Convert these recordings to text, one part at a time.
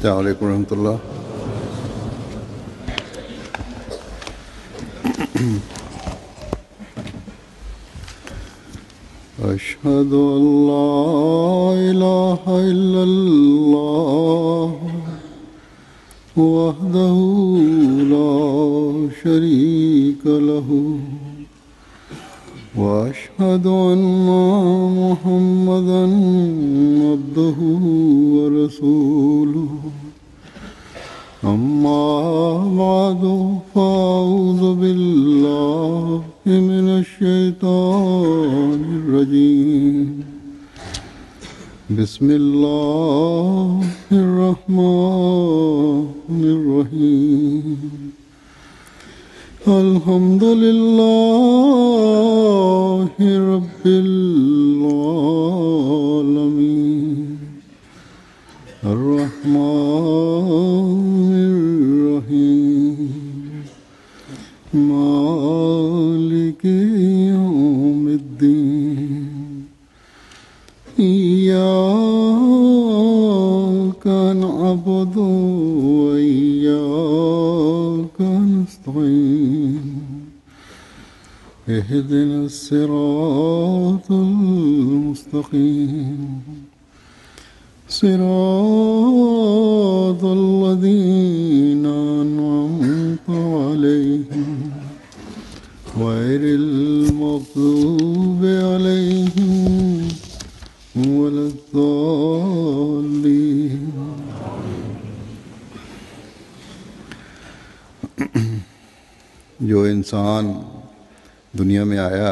Assalamu alaikum warahmatullah. أشهد أن لا إله إلا الله وحده لا شريك له وأشهد أن محمدا عبده ورسوله أما بعد فأعوذ بالله من الشيطان الرجيم بسم الله الرحمن الرحيم الحمد لله رب العالمين الرحمن الرحيم مالك يوم الدين إياك نعبد وإياك نستعين اهدنا الصراط المستقيم صراط الذين أنعمت عليهم غير المغضوب عليهم ولا الضالين जो इंसान दुनिया में आया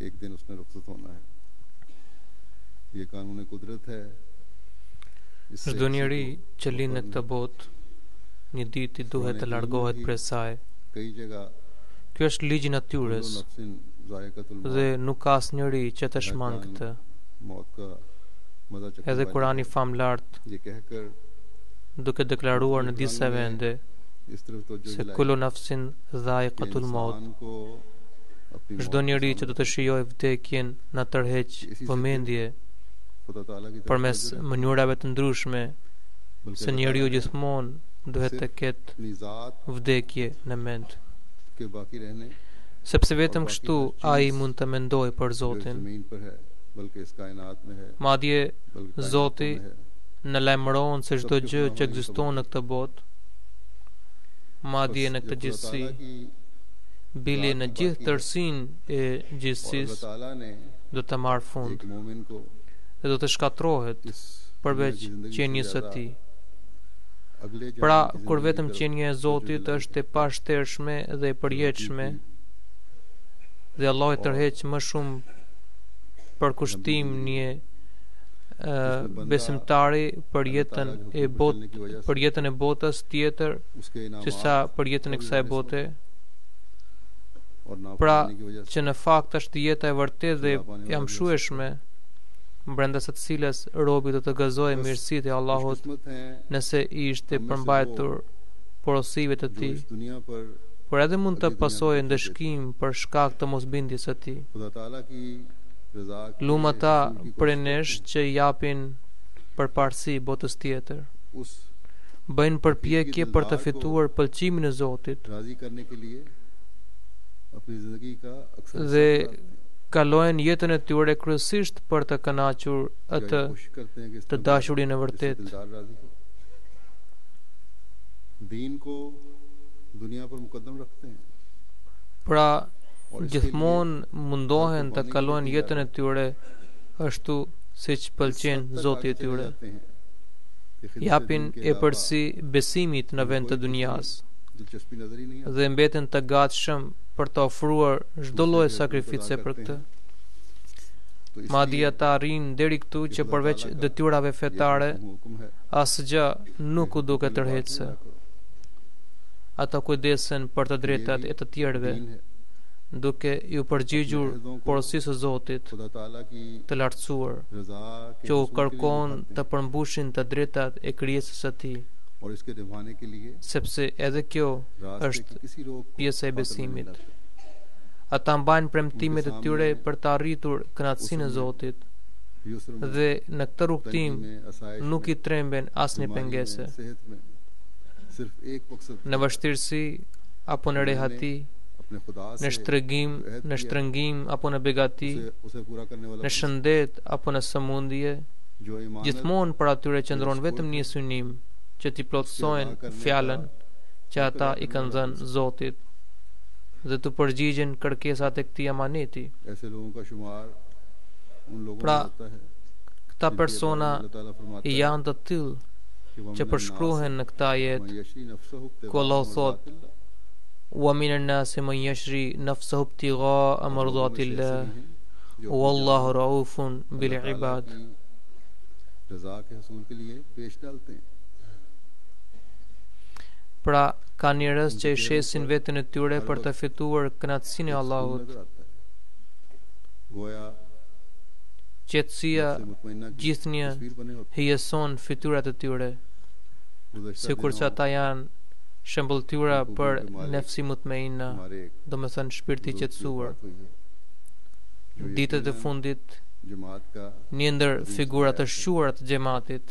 एक दिन उसने रुखसत होना है ये कानून कुदरत है Çdo njeri që lind në këtë botë, një ditë i duhet të largohet prej saj. कई जगह Ky është ligji i natyrës नफ्सिन ज़ायक़तुल dhe मौत nuk ka asnjëri që të shman këtë. मौत का मजा चखने Edhe वाली Kurani famlart ये कहकर duke deklaruar në disa vende इस तरफ तो जो se kullu nafsin dha'iqatul maut, को अपनी çdo njeri që do të shijojë vdekjen na tërheq vëmendje खुदा ताला की तरफ përmes mënyrave të ndryshme se njeriu gjithmonë duhet të ketë अपनी जात vdekje në mend, के बाकी रहने sepse vetëm kështu ai mund të mendojë për जो Zotin. जमीन पर है बल्कि इस कायनात में है Madje बल्कि कायनातों Zoti में है në lajmëron se çdo gjë që ekziston në këtë botë, madje në këtë gjithësi, bili në gjithë tërësinë e gjithësisë ताला ने do të marrë fund एक मोमिन को dhe do të shkatrohet इस përveç दुनिया की जिंदगी से qenies së ज्यादा tij. अगले Pra, जहान की kur जिंदगी vetëm की तरफ qenia e Zotit është e pashtershme dhe e përjetshme, dhe Allah e tërheq më shumë për kushtim një besimtari për jetën e botës tjetër उसके इनामात se sa për jetën e kësaj bote. और Pra, नाफरमानी की वजह से që në fakt është jeta e vërtetë dhe e amshueshme, brenda së cilës robi do të gëzojë mirësitë e Allahut खुशकिस्मत हैं nëse i ishte përmbajtur porosive të जो tij, इस दुनिया पर por edhe mund të pasojë ndëshkim për shkak të mosbindjes së tij. खुदा ताला की रज़ा के Lum ata रसूल की prej कोशिश nesh që i japin përparësi botës tjetër, उस bëjnë përpjekje për të fituar pëlqimin e Zotit राजी करने के लिए अपनी जिंदगी का अक्सर dhe हिस्सा गुजारते हैं। kalojnë jetën e tyre kryesisht për të kënaqur या ये atë कोशिश करते हैं कि इस të तरह dashurinë e इससे vërtetë. दिलदार राजी हो। दीन को दुनिया पर मुकद्दम रखते हैं Pra, और इसके gjithmonë mundohen të लिए kalojnë कुर्बानी jetën e tyre ashtu siç pëlqen तक Zoti i आगे चले tyre. जाते हैं कि खिदमत Japin दीन के e अलावा përsi besimit në vend të dunjas दिलचस्पी नजर ही नहीं आती। dhe mbeten të gatshëm për të ofruar çdo lloj sakrifice për këtë. तो Madje इसलिए ata arrin deri këtu që खुदा përveç ताला का detyrave ये fetare, हुक्म है asgjë nuk u duket tërheqëse. Ata kujdesen për të drejtat e të tjerëve, दीन है duke ju përgjigjur porosisë së Zotit खुदा ताला की të lartësuar, रजा के që u रसूल के लिए kërkon निभाते të हैं përmbushin të drejtat e krijesës së Tij, और इसके निभाने के लिए sepse edhe kjo रास्ते është की किसी रोक को pjesë e खातिर नहीं besimit. लाते। Ata mbajnë premtimet e tyre për të arritur kënaqësinë e Zotit dhe në këtë rrugtim nuk I tremben asnjë pengese. Në vështirësi apo në rehati, në shtrëngim apo në begati, në shëndet apo në sëmundje, gjithmonë për atyre qëndron vetëm një synim, që t'i plotësojnë fjalën që ata I kanë dhënë Zotit dhe të përgjigjen kërkesat e këtij amaneti. Pra, këta persona janë të tillë që përshkruhen në këtë ajet, ku Allah thot: "Wa minan nasi man yashri nafsahu ibtigha'a mardatillah, wallahu raufun bil ibad." Pra, ka njerëz që I shesin veten e tyre për të fituar kënaqësinë e Allahut. Qetësia gjithnjë hijeson fytyrat e tyre, sikur që ata janë shembulltyra për nefsi mutmaina, domethënë shpirti I qetësuar. Ditët e fundit, një ndër figurat të shquara të xhamatit,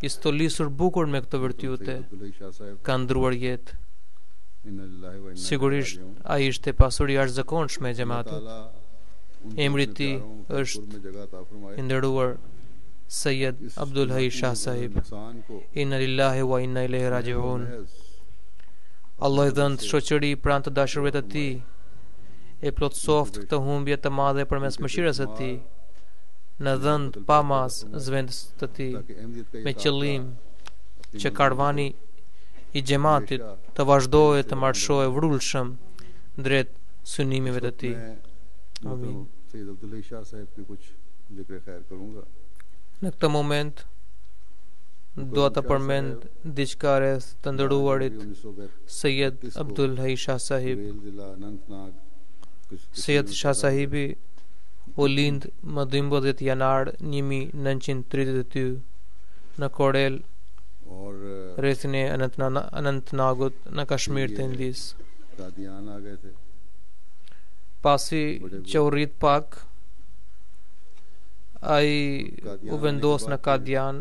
I stolisur bukur me këtë virtyte, ka ndruar jetë. Sigurisht, ai ishte pasuri jashtëzakonshme e xhamatit. Emri I tij është I nderuar Sayyid Abdul Hai Shah Sahib. Inna lillahi wa inna ilaihi raji'un. Allah I dhënë shoqëri pranë të dashurëve të tij, e plotësoft këtë humbje të madhe përmes mëshirës së tij, në dhënd pa mas zvendës të tij, me qëllim që karvani I xhamatit të vazhdojë të marshojë vrullshëm drejt synimeve të tij. Amin. Në këtë moment do të përmend diçka rreth të nderuarit Sayyid Abdul Hai Shah Sahib. Sayyid Shah Sahibi u lind më 12 janar 1932 në Korel, rrethin e Anantnagut në Kashmir të Indis. Pasi që u rrit pak, ai u vendos në Kadian.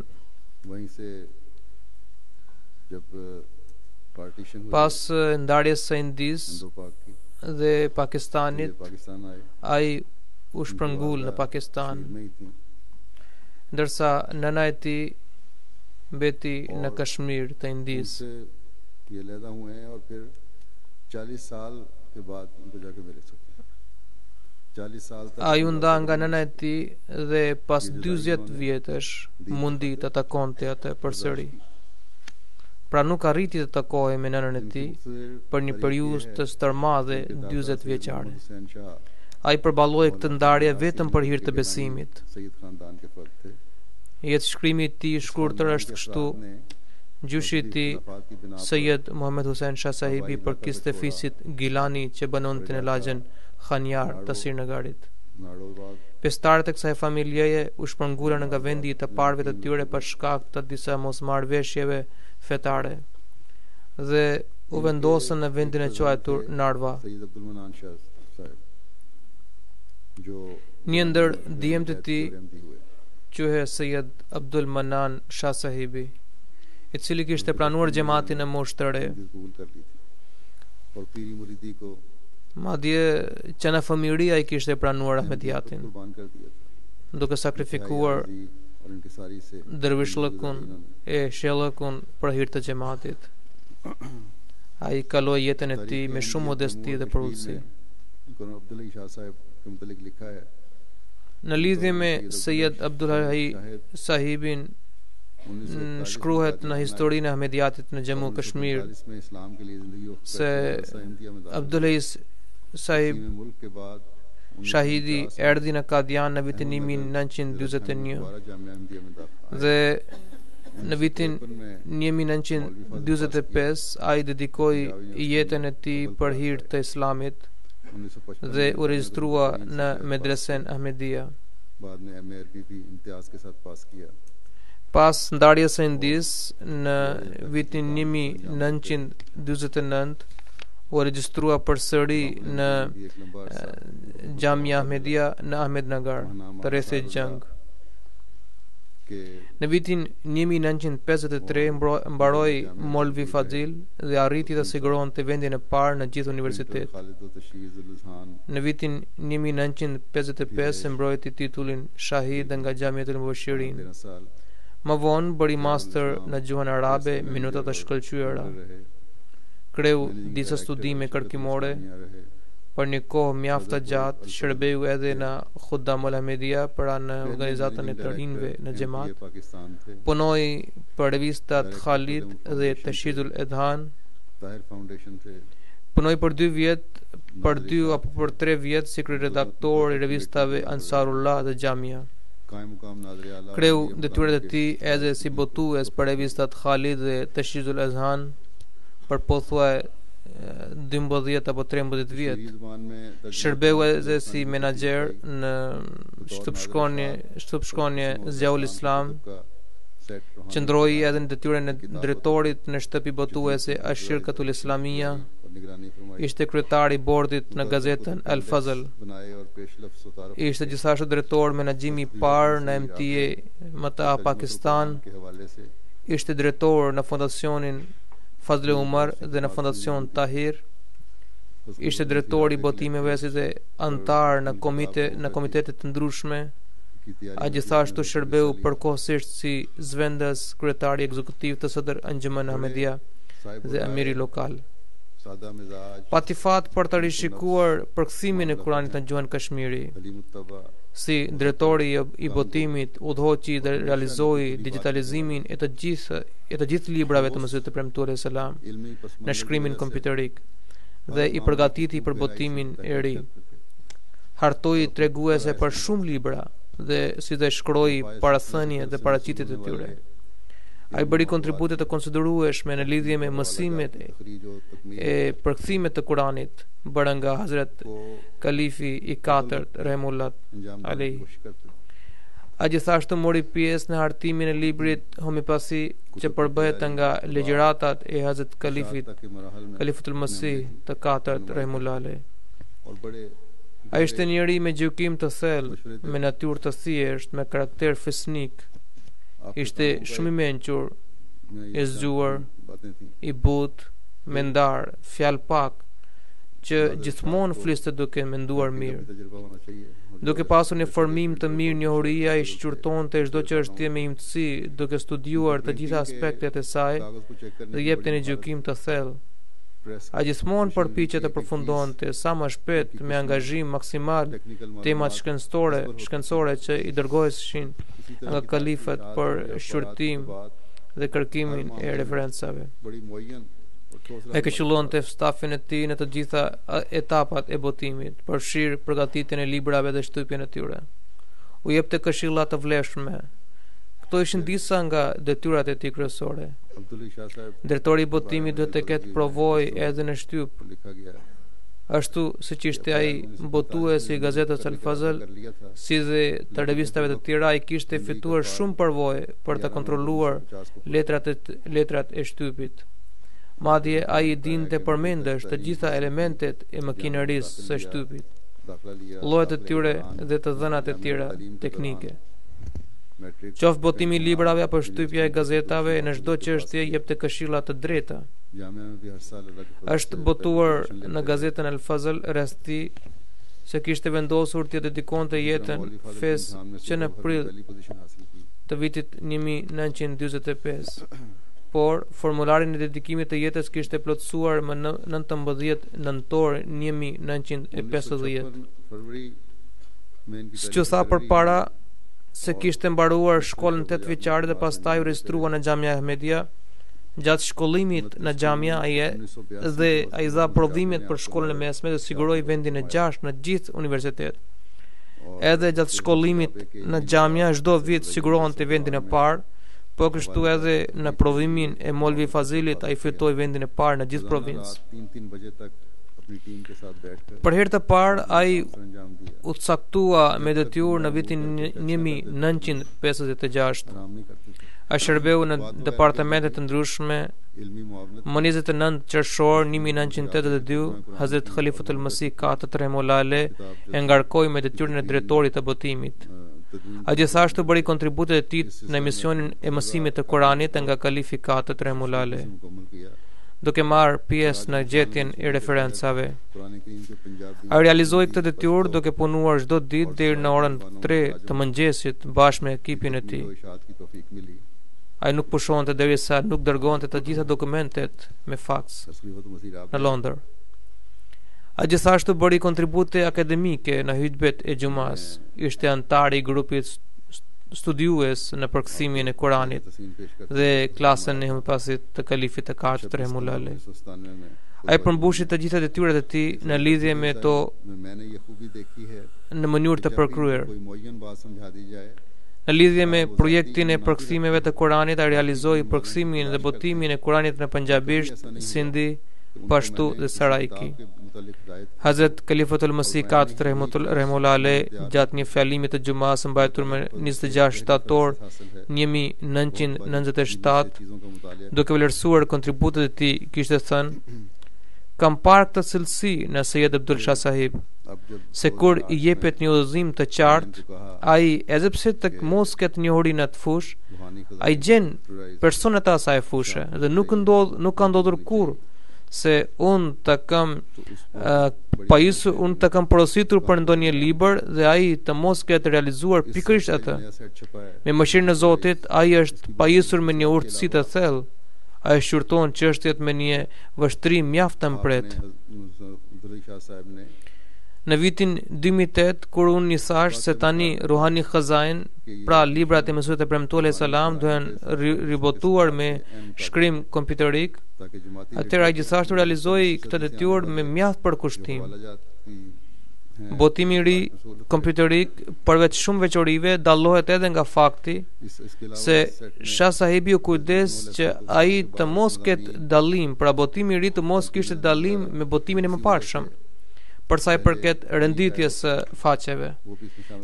Pas ndarjes së Indis dhe Pakistanit, ai u shpërngul në Pakistan, ndërsa nëna e tij mbeti në Kashmir të Indis. Ai u nda nga nëna e tij dhe pas 40 vjetësh mundi të takonte atë përsëri. Pra nuk arriti të takohej me nënën e tij për një periudhë të stërmadhe 40 vjeçare. Ai përballoi këtë ndarje vetëm për hir të besimit. Jetë shkrimi I tij I shkurtër është kështu: Gjyshi I tij, Sayyid Muhammad Hussain Shah Sahibi, përkiste fisit Gilani që banonte në lagjën Khanjar të Srinagarit. Pestarët e kësaj familjeje u shpërngulën nga vendi I të parëve të tyre për shkak të disa mosmarrëveshjeve fetare dhe u vendosën në vendin e quajtur Narva. Një ndër djemtë e tij quhej Sayyid Abdul Manan Shah Sahibi, I cili kishte planuar xhamatin në moshë të re. Madje që në fëmijëri ai kishte pranuar Ahmediyatin, duke sakrifikuar dervishllëkun e shellëkun për hir të xhamatit. Ai kaloi jetën e tij me shumë modesti dhe përullësi. Në lidhje me Sayyid Abdul Hai Sahibin, shkruhet në historinë e Ahmediyatit në Jammu Kashmir se Abdul Hai Sahib Shahidi erdhi në Kadian në vitin 1941 dhe në vitin 1945 ai dedikoi jetën e tij për hir të Islamit dhe u regjistrua në medresen Ahmedia. Pas ndarjes së Indis në vitin 1949 u regjistrua përsëri në Jamia Ahmedia në Ahmednagar të rreth jang. Në vitin 1953 mbaroi Molvi Fazil dhe arriti të siguronte vendin e parë në gjithë universitet. Në vitin 1955 mbrojti titullin Shahid nga Xhamiatul Mubashirin. Më vonë bëri master në gjuhën arabe, minuta të shkëlqyera. Kreu disa studime kërkimore. Për një kohë mjaft të gjatë, shërbeu edhe në Khuddamul Ahmedia pra në organizatën e të rinjve në xhamat. Punoi për revistat Khalid dhe Tashidul Edhan. Punoi për 2 vjet, për 2 apo për 3 vjet si kryeredaktor i revistave Ansarullah dhe Jamia. Kreu detyrat e tij edhe si botues për revistat Khalid dhe Tashidul Edhan për pothuaj 12 apo 13 vjet. Shërbeu edhe si menaxher në shtëpshkonje Ziaul Islam. Qëndroi edhe në detyrën e drejtorit në shtëpi botuese Ashirkatul Islamia. Ishte kryetari i bordit në gazetën Al Fazl. Ishte gjithashtu drejtor menaxhimi i parë në MTA MTA Pakistan. Ishte drejtor në fondacionin Fazle Umar dhe në fondacion Tahir. Ishte drejtor i botimeve si dhe antar në komitetet të ndryshme. A gjithashtu shërbeu përkohësisht si zvendas kryetari ekzekutiv të Sadr Anjuman Ahmedia dhe amiri lokal. Pati fat për të rishikuar përkthimin e Kuranit në gjuhën kashmiri. Si drejtori i botimit, udhëhoqi dhe realizoi digitalizimin e të gjithë librave të Mesihut të Premtuar selam në shkrimin kompjuterik dhe i përgatiti për botimin e ri. Hartoi treguese për shumë libra dhe si dhe shkroi parathënie dhe paraqitjet e tyre. Ai bëri kontribute të konsiderueshme në lidhje me mësimet e përkthimet të Kuranit bërë nga Hazrat Kalifi i 4 Rahimullah Alej. A gjithashtu mori pjesë në hartimin e librit Homipasi që përbëhet nga legjeratat e Hazrat Kalifatul Masih të 4 Rahimullah Alej. Ai ishte njëri me gjykim të thellë, me natyrë të thjeshtë, me karakter fesnik. Ishte shumë i mençur, i zgjuar, i butë, mendar, fjalë pak, që gjithmonë fliste duke menduar mirë. Duke pasur një formim të mirë njohuria, i shqyrtonte çdo çështje me imtësi, duke studiuar të gjitha aspektet e saj dhe jepte një gjykim të thellë. A gjithmonë përpiqet të përfundonte sa më shpejt me angazhim maksimal temat shkencore që i dërgoheshin nga kalifat për shqyrtim dhe kërkimin e referencave. E këshillonte stafin e tij në të gjitha etapat e botimit, përfshirë përgatitjen e librave dhe shtypjen e tyre. U jepte këshilla të vlefshme. Këto ishin disa nga detyrat e tij kryesore. Drejtori i botimit duhet të ketë provojë edhe në shtyp. Ashtu siç ishte ai botues i gazetës Al Fazl, si dhe të revistave të tjera, ai kishte fituar shumë përvojë për të kontrolluar letrat e shtypit. Madje ai i dinte përmendesh të gjitha elementet e makinerisë së shtypit, llojet e tyre dhe të dhënat e tjera teknike. Qoftë botimi i librave apo shtypja e gazetave, në çdo çështje jepte këshilla të drejta. Është botuar në gazetën Al Fazl rrethti se kishte vendosur të dedikonte jetën fesë që në prill të vitit 1945. Por formularin e dedikimit të jetës kishte plotësuar më 19 nëntor 1950. Siç tha përpara se kishte mbaruar shkollën 8 vjeçare dhe pastaj u regjistrua në Xhamia Ahmedia. Gjatë shkollimit në Xhamia ai dha prodhimet për shkollën e mesme dhe siguroi vendin e 6 në gjithë universitet. Edhe gjatë shkollimit në Xhamia çdo vit siguronte vendin e parë. Po kështu edhe në prodhimin e Molvi Fazilit ai fitoi vendin e parë në gjithë provincë. Për herë të parë ai u caktua me detyrë në vitin 1956. Ai shërbeu në departamente të ndryshme Më 29 qershor 1982, Hazrat Khalifatul Masih Katët Rahimullah Aleh e ngarkoi me detyrën e drejtorit të botimit. A gjithashtu bëri kontributet e tij në emisionin e mësimit të Kuranit nga Kalifi Katët Rahimullah Aleh, duke marrë pjesë në gjetjen e referencave. A realizoi këtë detyrë duke punuar çdo ditë deri në orën 3 të mëngjesit bashkë me ekipin e tij. Ai nuk pushonte derisa nuk dërgonte të gjitha dokumentet me faks në Londër. A gjithashtu bëri kontribute akademike në hutbet e xumas. Ishte antar i grupit studiues në përkthimin e Kuranit dhe klasën e homeopasit të Kalifit të Katët Rahimullah Aleh. Ai përmbushi të gjitha detyrat e tij në lidhje me to në mënyrë të përkryer. Në lidhje me projektin e përkthimeve të Kuranit, ai realizoi përkthimin dhe botimin e Kuranit në panjabisht, sindi, pashtu dhe saraiki. Hazrat Khalifatul Masih Katët Rahimullah Aleh gjatë një fjalimi të xumas mbajtur më 26 shtator 1997, duke vlerësuar kontributet e tij, kishte thënë: "Kam parë këtë cilësi në Sayyid Abdul Shah Sahib, se kur i jepet një udhëzim të qartë, ai edhe pse të mos ketë njohuri në atë fushë, ai gjen personat e asaj fushë dhe nuk ka ndodhur kurrë se unë të kam porositur për ndonjë libër dhe ai të mos ketë realizuar pikërisht atë. Me mëshirën e Zotit, ai është pajisur me një urtësi të thellë. Ai shqyrton çështjet me një vështrim mjaft të mpret. Në vitin 2008, kur unë një thash se tani Ruhani Khazain, pra librat e Mesihut e Premtuar alayhis salam, duhen ribotuar me shkrim kompjuterik, atëherë ai gjithashtu realizoi këtë detyrë me mjaft përkushtim. Botimi i ri kompjuterik, përveç shumë veçorive, dallohet edhe nga fakti se Shah Sahibi u kujdes që ai të mos ketë dallim, pra botimi i ri të mos kishte dallim me botimin e mëparshëm, për sa i përket renditjes së faqeve,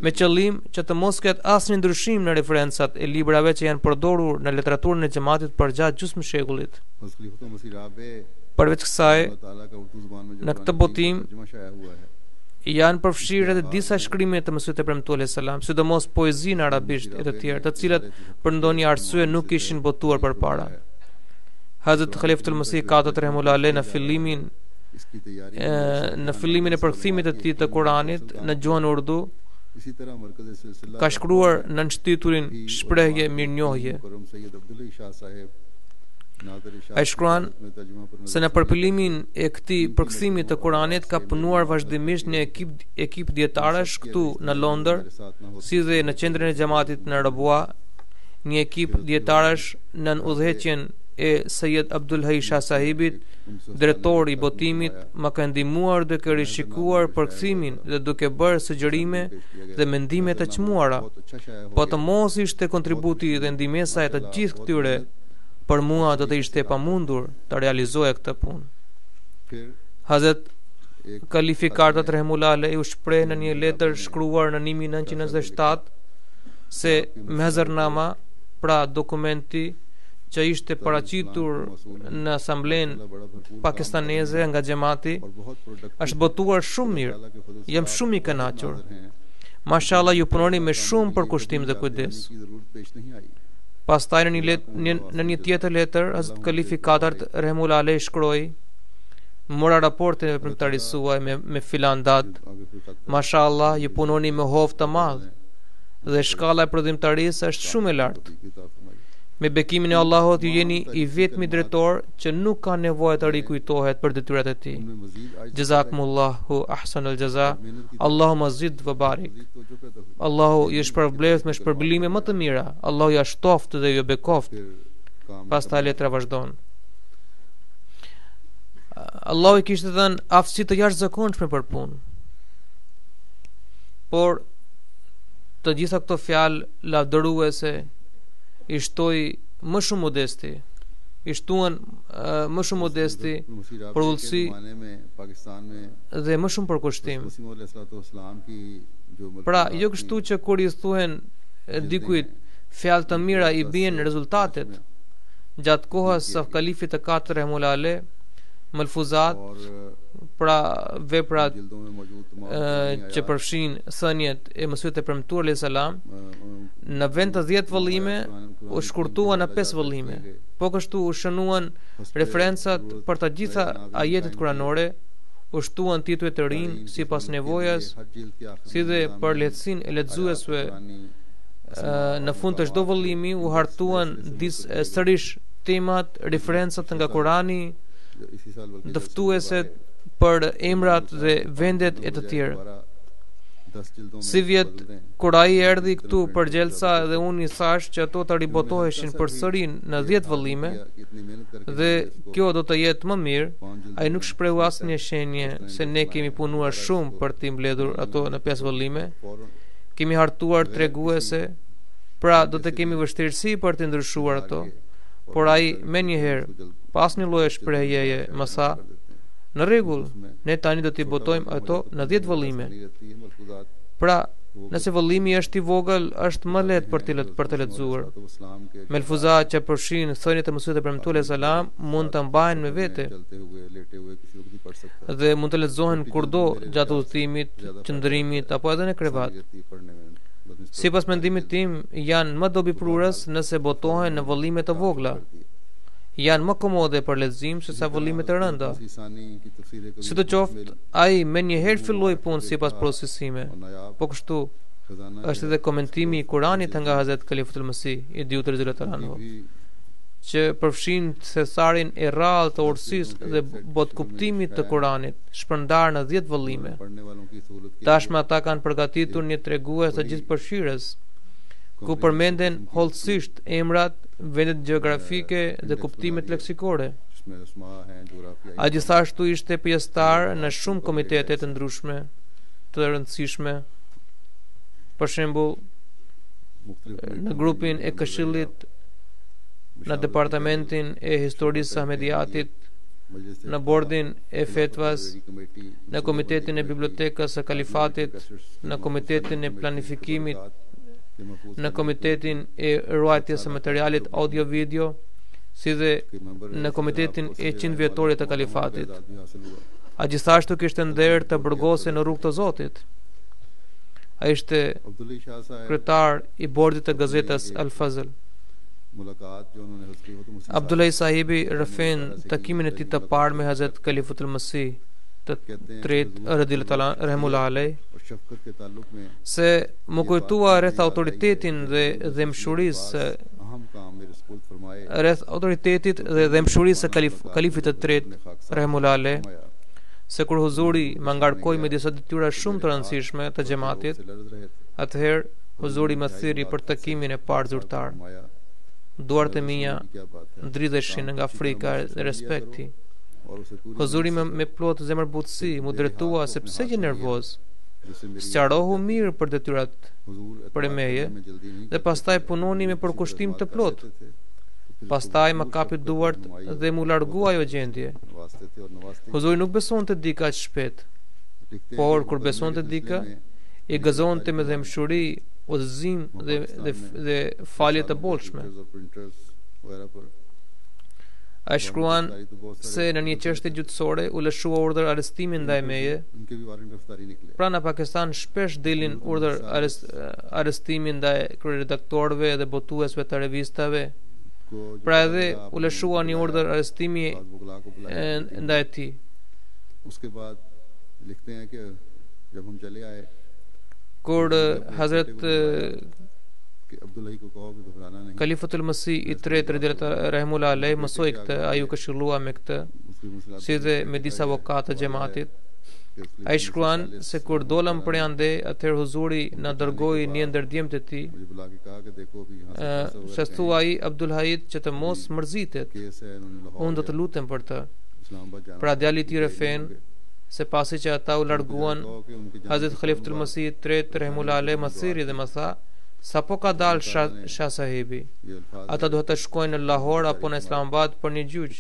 me qëllim që të mos ketë asnjë ndryshim në referencat e librave që janë përdorur në literaturën e xhamatit përgjatë gjysmëshekullit. Përveç kësaj, në këtë botim janë përfshirë edhe disa shkrime të Mesihut e Premtuar alayhis salam, sidomos poezi në arabisht e të tjerë, të cilat për ndonjë arsye nuk ishin botuar përpara. Hazrat Khalifatul Masih Katët Rahimullah Aleh në fillimin e përkthimit të tij të Kuranit në gjuhën urdu ka shkruar në nënshtriturin shprehje mirënjohje. Ai shkruan se në përpilimin e këtij përkthimi të Kuranit ka punuar vazhdimisht një ekip dietarësh këtu në Londër, si dhe në qendrën e xhamatit në Rabua, një ekip dietarësh në udhëheqjen e Sayyid Abdul Hai Shah Sahibit, drejtori i botimit, më ka ndihmuar duke rishikuar përkthimin dhe duke bërë sugjerime dhe mendime të çmuara. Po të mos ishte kontributi dhe ndihmesa e të gjithë këtyre, për mua do të ishte pamundur të realizoja këtë punë. Hazrat Kalifi Katët Rahimullah Aleh u shpreh në një letër shkruar në 1997 se Mehzarnama, pra dokumenti që ishte paraqitur në asamblen pakistaneze nga xhamati, është botuar shumë mirë. Jam shumë i kënaqur. Mashallah, ju punoni me shumë përkushtim dhe kujdes. Pastaj në një tjetër letër, Hazrat Kalifi Katët Rahimullah Aleh shkroi: "Mora raportin e primtarisë suaj me filan dat. Mashallah, ju punoni me hovë të madh dhe shkalla e prodhimtarisë është shumë e lartë. Me bekimin e Allahut ju jeni i vetmi drejtor që nuk ka nevojë të rikujtohet për detyrat e tij. Jazakumullahu ahsanul jaza. Allahumma zid wa barik. Allahu ju shpërbleft me shpërblime më të mira. Allahu ja shtoft dhe ju bekoft." Pastaj letra vazhdon: Allahu i kishte dhënë aftësi të jashtëzakonshme për punë. Por të gjitha këto fjalë lavdëruese i shtoi më shumë modesti, më shumë modesti, përullësi dhe më shumë përkushtim. Pra, jo kështu që kur i thuhen dikujt fjalë të mira i bien rezultatet, gjatë kohës së kalifit të 4 rahimullah aleh, malfuzat pra veprat që përfshin thënjet e Mesihut e premtuar alayhis salam në vend të 10 vëllime u shkurtuan në 5 vëllime. Po kështu u shënuan referencat për të gjitha ajetet kuranore, u shtuan tituj të rinj sipas nevojës, si dhe për lehtësinë e lexuesve. Në fund të çdo vëllimi u hartuan sërish temat, referencat nga Kurani, dëftueset për emrat dhe vendet e të tjerë. Si vjet kur ai erdhi këtu për gjelsa dhe unë i thash që ato të ribotoheshin përsëri në 10 vëllime dhe kjo do të jetë më mirë, ai nuk shprehu asnjë shenje se ne kemi punuar shumë për t'i mbledhur ato në 5 vëllime. Kemi hartuar treguese, pra do të kemi vështirësi për të ndryshuar ato, por ai menjëherë pas një lloj shprehjeje më tha: në rregull, ne tani do t'i botojmë ato në 10 vëllime. Pra, nëse vëllimi është i vogël, është më lehtë për të lexuar. Melfuza që përfshin thënjet e Mesihut e premtuar alayhis salam mund të mbahen me vete dhe mund të lexohen kurdo gjatë udhëtimit, qëndrimit apo edhe në krevat. Sipas mendimit tim, janë më dobiprurës nëse botohen në vëllime të vogla. Janë më komode për lexim se sa vëllimet e rënda. Sidoqoftë, ai menjëherë filloi punë sipas procesime. Po kështu është edhe komentimi i Kuranit nga Hazrat Khalifatul Masih i Diut radhiyallahu që përfshin thesarin e rrallë të urtësisë dhe botkuptimit të Kuranit, shpërndar në 10 vëllime. Tashmë ata kanë përgatitur një tregues të gjithëpërfshirës, ku përmenden hollësisht emrat, vendet gjeografike dhe kuptimet leksikore. A gjithashtu ishte pjesëtar në shumë komitete të ndryshme, të rëndësishme, për shembull në grupin e Këshillit, në departamentin e historisë Ahmediatit, në bordin e fetvas, në komitetin e bibliotekës së kalifatit, në komitetin e planifikimit, në komitetin e ruajtjes së materialit audio-video, si dhe në komitetin e 100 vjetorit të kalifatit. A gjithashtu kishte nder të burgose në rrugë të Zotit. Ai ishte kryetar i bordit të gazetës Al-Fazl. Abdullah sahibi rrëfen takimin e tij të parë me Hazrat Khalifatul Masih të tretë rahimullah alej, se më kujtua rreth autoritetin dhe dhemshurisë së kalifit të tretë rahimullah alej, se kur huzuri më ngarkoi me disa detyra shumë të rëndësishme të xhamatit, atëherë huzuri më thiri për takimin e parë zyrtar. Duart e mia ndridheshin nga frika dhe respekti. Huzuri me plot zemërbutësi mu drejtua se pse je nervoz. Sqarohu mirë për detyrat për e meje dhe pastaj punoni me përkushtim të plot. Pastaj më kapi duart dhe mu largua ajo gjendje. Huzuri nuk besonte dika aq shpejt, por kur besonte dika, i gëzonte me dëmshuri, udhëzim dhe falje të bollshme. Ai shkruan se në një çështje gjyqësore u lëshua urdhër arestimi ndaj meje. Pra në Pakistan shpesh dilin urdhër arestimi ndaj kryeredaktorëve dhe botuesve të revistave. Pra edhe u lëshua një urdhër arestimi ndaj tij. Kur Hazrat Khalifatul Masih i tretë rahimullah alej mësoi këtë, ai u këshillua me këtë, si dhe me disa avokatë të xhamatit. Ai shkruan se kur dolëm për ande, atëherë huzuri na dërgoi një ndër djemtë e tij. Se thua ai Abdul Haid që të mos mërzitet. Unë do të lutem për të. Pra djali i tij rrefen se pasi që ata u larguan, Hazrat Khalifatul Masih i tretë rahimullah alej më thiri dhe më tha: sa po ka dal Shah sahibi, ata duhet të shkojnë në Lahore apo në Islamabad për një gjyq.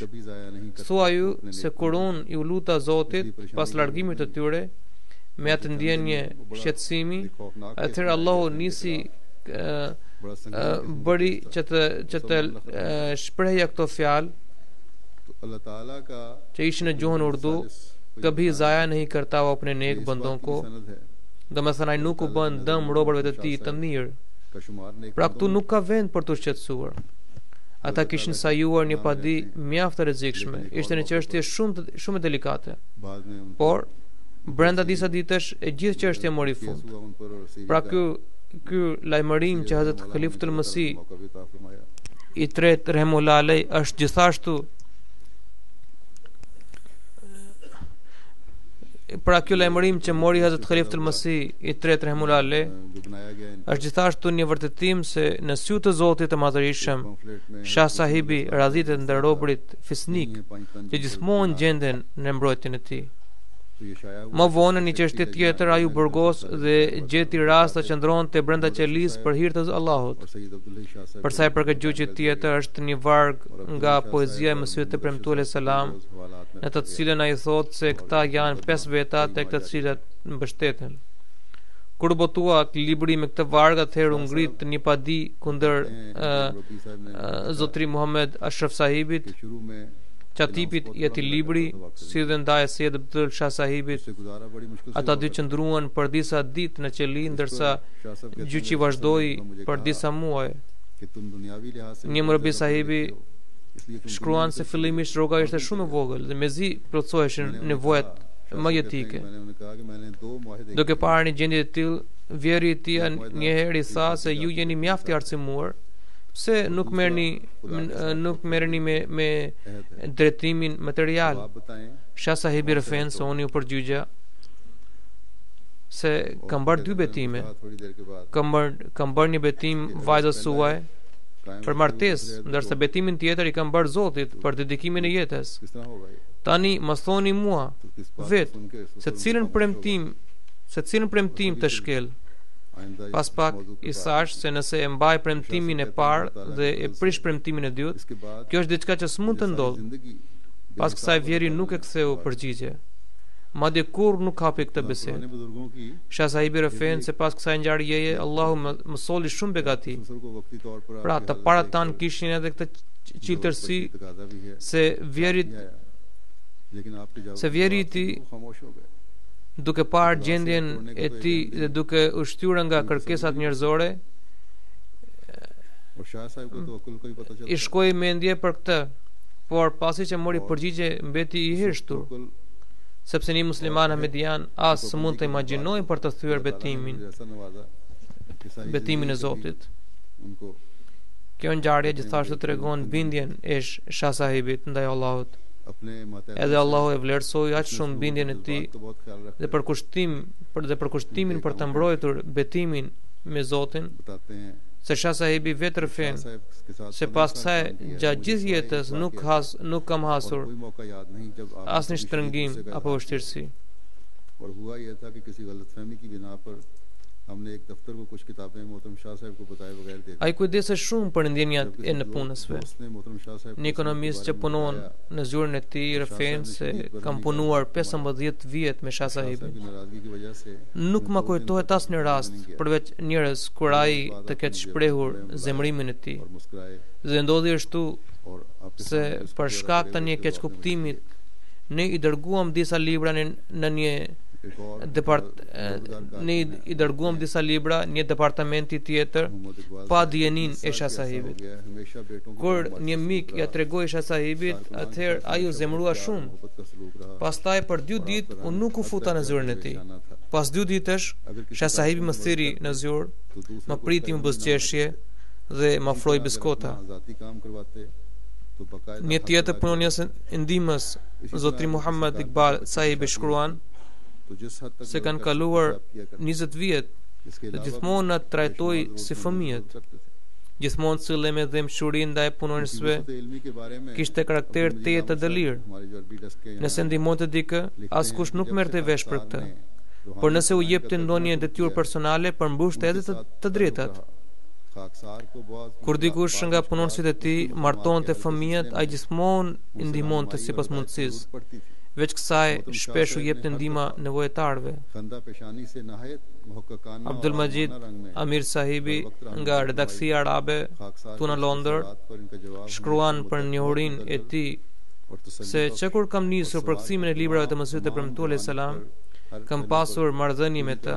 Thua ju se kur unë ju luta Zotit pas largimit të tyre me atë ndjenje shqetësimi, atëherë Allahu nisi bëri që të shprehja këto fjalë që ishin në gjuhën urdu, कभी जाया नहीं करता वो अपने नेक बंदों को, domethënë ai nuk u bën dëm robërve të tij të mirë. Pra këtu nuk ka vend për të shqetësuar. Ata kishin sajuar një padi mjaft të rrezikshme. Ishte një çështje shumë delikate. Por brenda disa ditësh e gjithë çështja mori fund. Pra ky lajmërim që Hazrat Khalifatul Masih i tretë Rahimullah Alej është gjithashtu, pra ky lajmërim që mori Hazrat Khalifatul Masih i tretë Rahimullah Alej është gjithashtu një vërtetim se në sy të Zotit të Madhërisëm, Shah Sahibi radhitet ndër robërit fisnik që gjithmonë gjenden në mbrojtjen e tij. Më vonë një çështje tjetër ai u burgos dhe gjeti rast të qëndronte brenda qelisë për hir të Allahut. Për sa i përket gjuhës tjetër është një varg nga poezia e Mesihut të premtuar selam, në të cilën ai thotë se këta janë 5 veta tek të cilat mbështeten. Kur botua libri me këtë varg, atëherë u ngrit një padi kundër zotri Muhammed Ashraf Sahibit, qatipit i atij libri, si dhe ndaj Sayyid Abdul Shah Sahibit. Ata dy qëndruan për disa ditë në qeli, ndërsa gjyqi vazhdoi për disa muaj. Një murabi sahibi shkruan se fillimisht rroga ishte shumë e vogël dhe mezi plotësoheshin nevojat më jetike. Duke parë një gjendje të tillë, vjeri i tij një herë i tha se ju jeni mjaft i arsimuar, pse nuk merreni me drejtimin material. Shah Sahibi rëfen se unë ju përgjigja se kam bërë 2 betime. Kam bërë një betim vajzës suaj për martesë, ndërsa betimin tjetër i kam bërë Zotit për dedikimin e jetës. Tani mos thoni mua vetë se cilën premtim të shkel. Pas pak i thash se nëse e mbaj premtimin e parë dhe e prish premtimin e dytë, kjo është diçka që s'mund të ndodhë. Pas kësaj vjeri nuk e ktheu përgjigje. Madje kur nuk hapi këtë bisedë. Shah Sahibi rëfen se pas kësaj ngjarjeje Allahu më soli shumë begati. Pra të parat tanë kishin edhe këtë qiltërsi se vjeri i tij, duke parë gjendjen e tij dhe duke u shtyur nga kërkesat njerëzore, i shkoi mendje për këtë, por pasi që mori përgjigje mbeti i hirshtur, sepse një musliman ahmedian as s'mund të imagjinojë për të thyer betimin e Zotit. Kjo ngjarje gjithashtu tregon bindjen e Shah Sahibit ndaj Allahut. Edhe Allahu e vlerësoi aq shumë bindjen e tij dhe përkushtimin për të mbrojtur betimin me Zotin, se Shah Sahibi vetë rëfen se pas kësaj gjatë gjithë jetës nuk kam hasur asnjë shtrëngim apo vështirësi. Ai kujdeset shumë për ndjenjat e në punësve. Një ekonomist që punon në zyrën e tij rëfen se kam punuar 15 vjet me Shah Sahibin. Nuk më kujtohet asnjë rast përveç njërës kur ai të ketë shprehur zemrimin e tij. Dhe ndodhi ashtu se për shkak të një keqkuptimit ne i dërguam disa libra në një një departamenti tjetër pa dijenin e Shah Sahibit. Kur një mik ja tregoi Shah Sahibit, atëherë ai u zemrua shumë. Pastaj për 2 ditë unë nuk u futa në zyrën e tij. Pas 2 ditësh Shah Sahibi më thiri në zyrë, më priti me buzëqeshje dhe më ofroi biskota. Një tjetër punonjës e ndihmës, zotri Muhammad Iqbal Sahibi shkruan se kanë kaluar 20 vjet dhe gjithmonë na trajtoi si fëmijët. Gjithmonë cille me dëmshuri ndaj punonjësve, kishte karakter të dëlir. Nëse ndihmonte dikë, askush nuk merrte vesh për këtë. Por nëse u jepte ndonjë detyrë personale, përmbushte edhe të drejtat. Kur dikush nga punonjësit e tij martonte fëmijët, ai gjithmonë i ndihmonte sipas mundësisë. Veç kësaj shpesh u jepte ndihma nevojtarëve. Abdul Majid Amir Sahibi nga redaksia arabe tuna Londër shkruan për njohurinë e tij se që kur kam nisur përkthimin e librave të Mesihut e Premtuar alayhis salam, kam pasur marrëdhënie me të.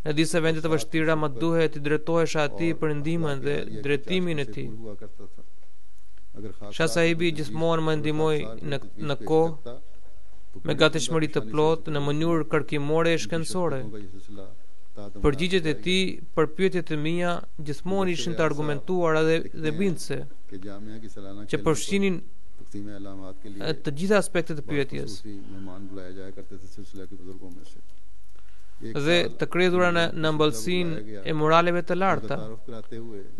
Në disa vende të vështira më duhet të drejtohesha atij për ndihmën dhe drejtimin e tij. Shah Sahibi gjithmonë më ndihmoi në kohë, me gatishmëri të plotë, në mënyrë kërkimore e shkencore. Përgjigjet e tij për pyetjet e mia gjithmonë ishin të argumentuara dhe bindëse, që përfshinin të gjitha aspektet e pyetjes dhe të kryetura në ëmbëlsinë e moraleve të larta.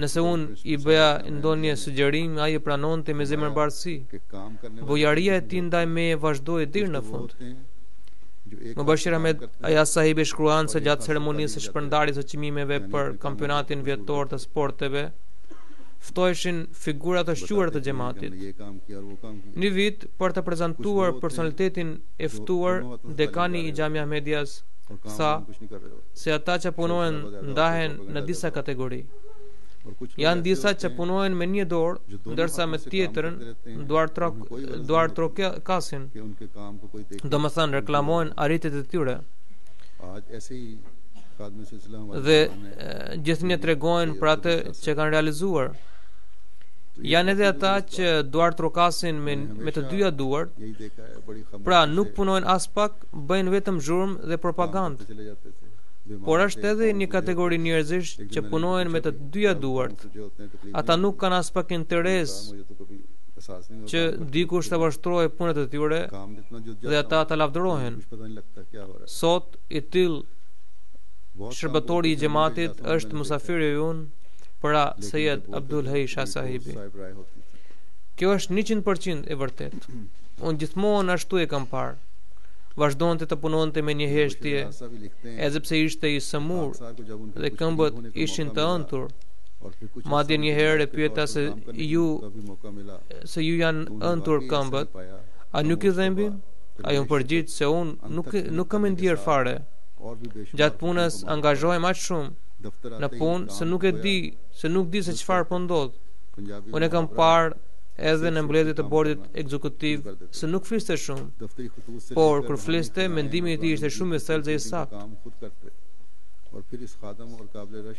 Nëse unë i bëja ndonjë sugjerim, ai e pranonte me zemërbardhësi. Bujaria e tij ndaj meje vazhdoi deri në fund. Mubashir Ahmed Ayaz Sahibi shkruan se gjatë ceremonisë së shpërndarjes së çmimeve për kampionatin vjetor të sporteve, ftoheshin figura të shquara të xhamatit. Një vit për të prezantuar personalitetin e ftuar, dekani i Xhamia Ahmedias tha se ata që punojnë ndahen në disa kategori. Janë disa që punojnë me një dorë, ndërsa me tjetrën duar trokasin. Domethënë reklamojnë arritjet e tyre. Dhe gjithnjë tregojnë për atë që kanë realizuar. Janë edhe ata që duar trokasin me të dyja duart, pra nuk punojnë as pak, bëjnë vetëm zhurmë dhe propagandë. Por është edhe një kategori njerëzish që punojnë me të dyja duart. Ata nuk kanë as pak interes që dikush të vështrojë punët e tyre dhe ata të lavdërohen. Sot i till shërbëtori i xhamatit është musafiri ynë, pra Sayyid Abdul Hai Shah Sahibi. Kjo është 100% e vërtet. Unë gjithmonë ashtu e kam parë. Vazhdonte të punonte me një heshtje, edhe pse ishte i sëmur dhe këmbët ishin të ëntur. Madje një herë e pyeta se ju janë ëntur këmbët, a nuk i dhembin? Ai u përgjigj se unë nuk kam ndier fare. Gjatë punës angazhohem aq shumë në punë se nuk di se çfarë po ndodh. Unë e kam parë edhe në mbledhjet e bordit ekzekutiv se nuk fliste shumë, por kur fliste, mendimi i tij ishte shumë i thellë dhe i saktë.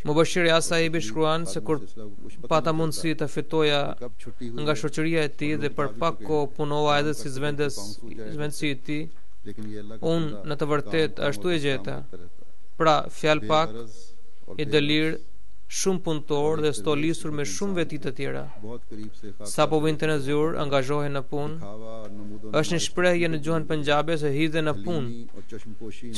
Mubashir Ayaz Sahibi shkruan se kur pata mundësi të fitoja nga shoqëria e tij dhe për pak kohë punova edhe si zvendësi i tij, unë në të vërtet ashtu e gjeta. Pra, fjalë pak, i dëlir, shumë punëtor dhe stolisur me shumë veti të tjera. Sa po vinte në zyrë, angazhohen në punë. Është një shprehje në gjuhën punjabe se hidhe në punë,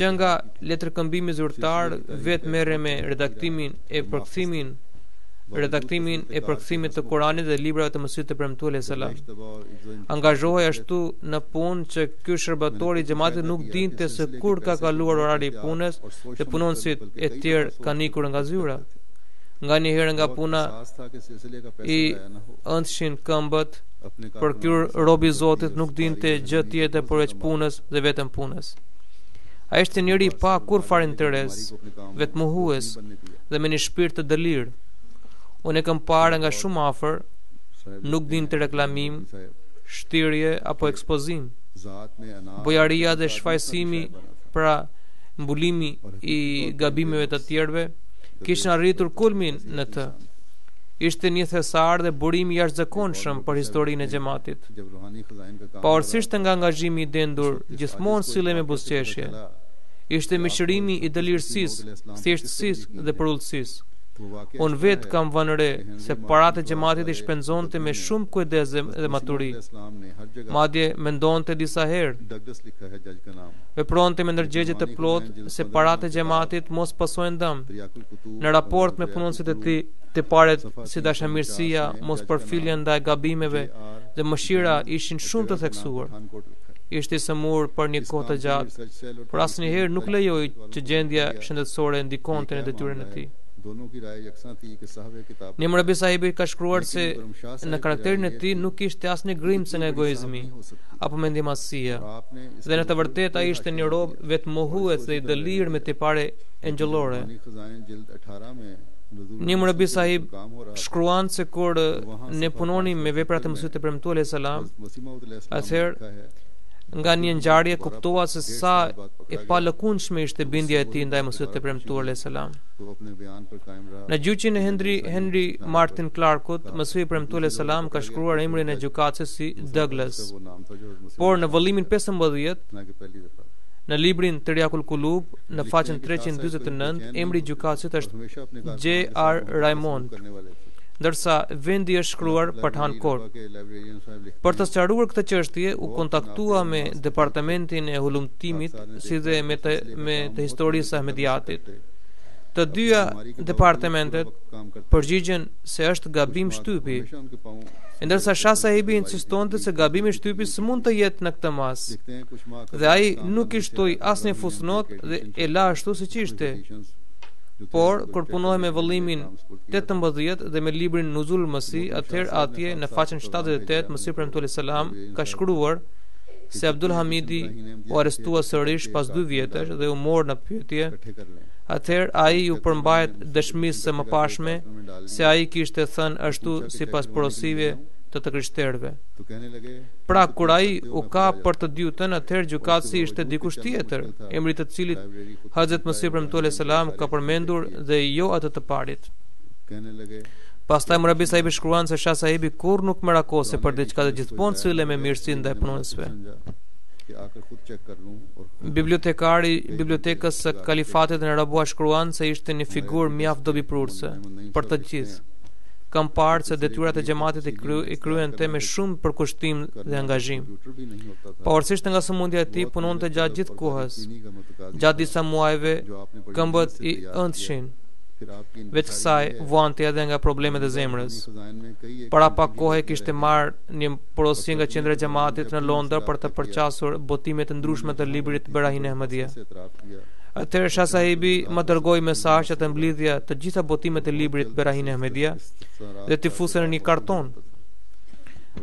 që nga letërkëmbimi zyrtar vetë merre me redaktimin e përkthimit të Kuranit dhe librave të Mesihut të Premtuar alayhis salam. Angazhohej ashtu në punë që ky shërbëtor i xhamatit nuk dinte se kur ka kaluar orari i punës dhe punonësit e tjerë kanë ikur nga zyra. Nga një herë nga puna i ëndshin këmbët, për ky robi i Zotit nuk dinte gjë tjetër përveç punës dhe vetëm punës. Ai ishte njëri pa kur fare interes, vetmohues dhe me një shpirt të dëlir. Unë e kam parë nga shumë afër, nuk dinte reklamim, shtirje apo ekspozim. Bojaria dhe shfaqësimi, pra mbulimi i gabimeve të tjerëve, kishin arritur kulmin në të. Ishte një thesar dhe burim i jashtëzakonshëm për historinë e xhamatit. Pavarësisht nga angazhimi i dendur, gjithmonë sillej me buzëqeshje. Ishte miqërimi i dëlirësisë, thjeshtësisë dhe përullësisë. Unë vetë kam vënë re se paratë e xhamatit i shpenzonte me shumë kujdes dhe maturi. Madje mendonte disa herë, vepronte me ndërgjegje të plotë se paratë e xhamatit mos pasojnë dëm. Në raport me punonësit e tij, të paret si dashamirësia, mos përfilja ndaj gabimeve dhe mëshira ishin shumë të theksuar. Ishte i sëmur për një kohë të gjatë, por asnjëherë nuk lejoi që gjendja shëndetësore ndikonte në detyrën e tij. दोनों की राय यकसा थी कि साहब किताब Një Murabi sahibi ka shkruar se në karakterin e tij nuk kishte asnjë grimse nga egoizmi apo mendimësia. आपने Dhe në të vërtetë ai ishte një rob vetmohues dhe i dëlir me tipare engjëllore. खजाने जिल्द 18 में Një Murabi sahib shkruan se kur ne punonim me veprat e Mesihut e premtuar alayhis salam, atëherë nga një ngjarje kuptova se sa e palëkundshme ishte bindja e tij ndaj Mesihut e premtuar alayhis salam. तो अपने बयान पर कायम रहा Në gjyqin e Henry Martin Clarkut, Mesihi i premtuar alayhis salam ka shkruar emrin e gjykatësit si Douglas. वो नाम था जो मसीह Por në vëllimin 15 के पहली दफा në librin Tariqul Qulub në faqen 349 emri i gjykatësit është हमेशा अपने J.R. Raymond, करने वाले थे ndërsa vendi është shkruar Pathankot. के लाइब्रेरियन साहब लिखते Për të sqaruar këtë çështje, u kontaktua me departamentin e hulumtimit si dhe me të historisë së Ahmediatit. Të dyja departamentet काम करते përgjigjen se është gabim shtypi, हमेशा उनके पाँव ndërsa Shah sahibi insistonte se gabimi shtypi s'mund të jetë në këtë mas. लिखते हैं कुछ माह Dhe ai nuk i shtoi asnjë fusnot dhe e la ashtu siç ishte. Por kur punohej me vëllimin 18 dhe me librin Nuzul Masih, atëherë atje në faqen 78 Mesihi premtuar alayhis salam ka shkruar se Abdul Hamidi u arrestua sërish pas 2 vjetësh dhe u mor në pyetje. इकट्ठे कर लें Atëherë ai u përmbajt dëshmisë së mëpashme se ai kishte thënë ashtu sipas porosive të krishterëve. तो कहने लगे Pra kur ai u ka për të dyutën, atëherë gjykatësi ishte dikush tjetër, emri të cilit Hazrat Mesihi premtuar alayhis salam ka përmendur dhe jo atë të parit. कहने लगे Pastaj Murabi sahibi shkruan se Shah sahibi kur nuk merakose për diçka dhe gjithmonë sille me mirësi ndaj punonësve. कि आकर खुद चेक कर लूं और Bibliotekari i bibliotekës së kalifatit në Rabua shkruan se ishte një figurë mjaft dobiprurse për të gjithë. Kam parë se detyrat e xhamatit i kryente me shumë përkushtim dhe angazhim. Computer भी नहीं होता था Pavarësisht nga sëmundja e tij, punonte gjatë gjithë kohës. चीनी का मुतकादी Gjatë disa muajve, जो आपने बड़ी këmbët मेहनत से i तैयार किया। ëndshën. फिर आपकी इन Veç kësaj, vuante edhe nga problemet e zemrës. Khajan में कई एक Para pak kohë kishte marrë një porosi nga qendra e xhamatit në Londër për të përqasur botime të ndryshme të librit Berahin Ahmedia. से एतराफ किया Atëherë Shah sahibi më dërgoi mesazhe të mblidhja të gjitha botimet e librit Berahin Ahmedia dhe t'i fusën në një karton.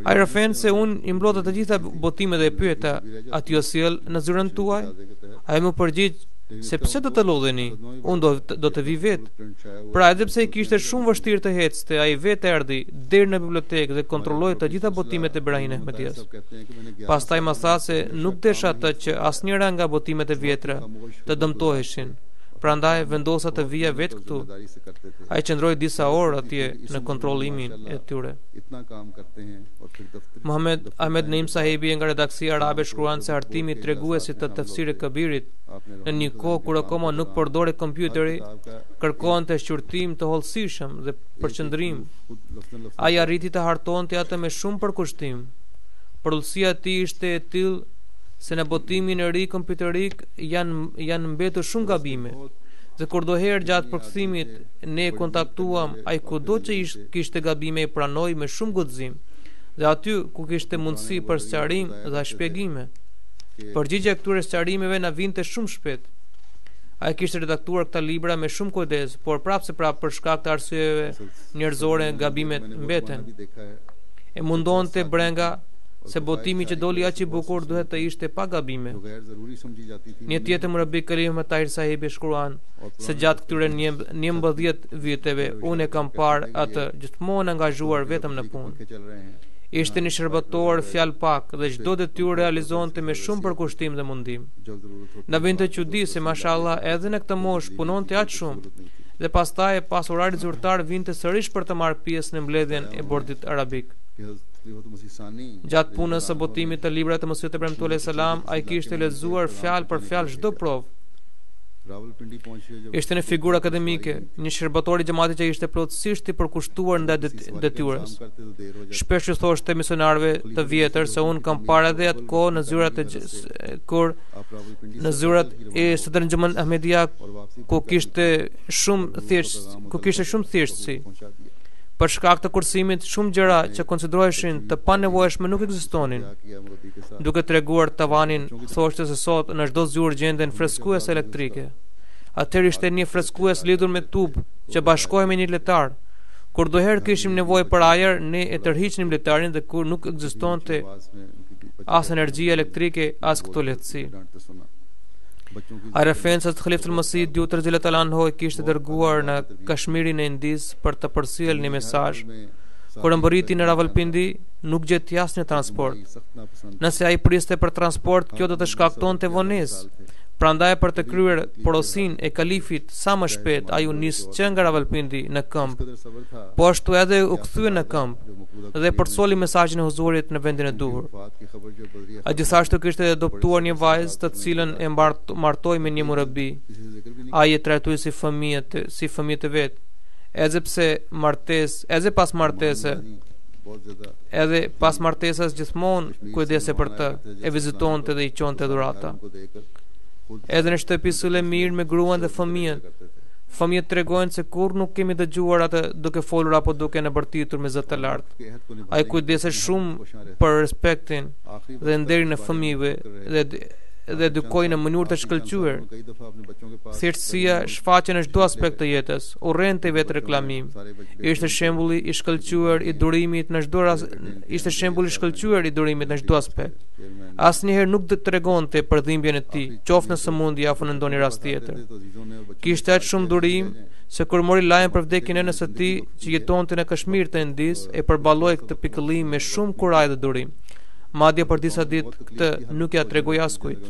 Ai rëfen se unë i mblodha të gjitha botimet dhe e pyeta, a t'ju sjell në zyrën tuaj? Ai më përgjigj se pse do të lodheni? Unë do të vi vetë. Pra edhe pse i kishte shumë vështirë të ecste, ai vetë erdhi deri në bibliotekë dhe kontrolloi të gjitha botimet e Berahin Ahmedias. Pastaj më tha se nuk desha të që asnjëra nga botimet e vjetra të dëmtoheshin. Prandaj vendosa të vija vetë këtu. Ai qëndroi disa orë atje në kontrollimin e tyre. इतना काम करते हैं और फिर दफ्तर Muhammad Ahmed Naim sahibi nga redaksia arabe shkruan se artimi treguesit të tafsirit Kabirit në një kohë kur akoma nuk përdore kompjuteri, kërkonte shqyrtim të hollësishëm dhe përqendrim. Ai arriti të hartonte atë me shumë përkushtim. Përullësia e tij ishte e tillë se në botimin e ri kompjuterik janë mbetur shumë gabime. Dhe kur doherë gjatë përkthimit ne kontaktuam, ai kudo që kishte gabime i pranoi me shumë guxim. Dhe aty ku kishte mundësi për sqarim dhe shpjegime, përgjigjja e këtyre sqarimeve na vinte shumë shpejt. Ai kishte redaktuar këta libra me shumë kujdes, por prapse për shkak të arsyeve njerëzore gabimet mbeten. E mundonte brenga se botimi që doli aq i bukur duhet të ishte pa gabime. Një tjetër Murabi Karim Tahir sahibi shkruan se gjatë këtyre 19 viteve unë e kam parë atë gjithmonë angazhuar vetëm në punë. Ishte një shërbëtor fjalë pak dhe çdo detyrë realizonte me shumë përkushtim dhe mundim. Na vinte çudi se mashallah edhe në këtë moshë punonte aq shumë dhe pastaj pas orarit zyrtar vinte sërish për të marrë pjesë në mbledhjen e bordit arabik. Gjatë punës së botimit të librave të Mesihut e premtuar alayhis salam, ai kishte lexuar fjalë për fjalë çdo provë. Ishte një figurë akademike, një shërbëtor i xhamatit që ishte plotësisht i përkushtuar ndaj detyrës. Shpesh i thoshte misionarëve të vjetër se un kam parë edhe atë kohë në zyrat e Sadr Njoman Ahmedia ku kishte shumë thjeshtësi. Për shkak të kursimit, shumë gjëra që konsideroheshin të panevojshme nuk ekzistonin. Duke treguar tavanin, thoshte se sot në çdo zyrë gjenden freskuese elektrike. Atëherë ishte një freskues lidhur me tub që bashkohej me një letar. Kur doherë kishim nevojë për ajër, ne e tërhiqnim letarin dhe kur nuk ekzistonte as energjia elektrike, as këto lehtësi. A referencat Khalifat al-Masih Dutër Xhelal Anhu kishte dërguar në Kashmirin e Indis për të përcjellë një mesazh. Kur mbërriti në Rawalpindi, nuk gjeti asnjë transport. Nëse ai priste për transport, kjo do të shkaktonte vonesë. Prandaj për të kryer porosin e kalifit sa më shpejt, ai u nis që nga Rawalpindi në këmbë. Po ashtu edhe u kthye në këmbë dhe përcoli mesazhin e huzurit në vendin e duhur. A gjithashtu kishte adoptuar një vajzë të cilën e martoi me një murabi. Ai e trajtoi si fëmijët e vet. Edhe pas martesës gjithmonë kujdese për të, e vizitonte dhe i çonte dhurata. Edhe në shtëpi sële mirë me gruan dhe fëmijët. Fëmijët tregojnë se kur nuk kemi dëgjuar atë duke folur apo duke në bërtitur me zë të lartë. Ai kujdese shumë për respektin dhe nderin e fëmijëve dhe edukoi në mënyrë të shkëlqyer. Thjeshtësia shfaqen në çdo aspekt të jetës, urrente vetë reklamim. Ishte shembulli i shkëlqyer i durimit në çdo aspekt. Asnjëherë nuk tregonte për dhimbjen e tij, qoftë në sëmundje apo në ndonjë rast tjetër. Kishte aq shumë durim se kur mori lajm për vdekjen e nënës së tij, që jetonte në Kashmir të Indis, e përballoi këtë pikëllim me shumë kuraj dhe durim. Madje për disa ditë këtë nuk ja tregoi askujt.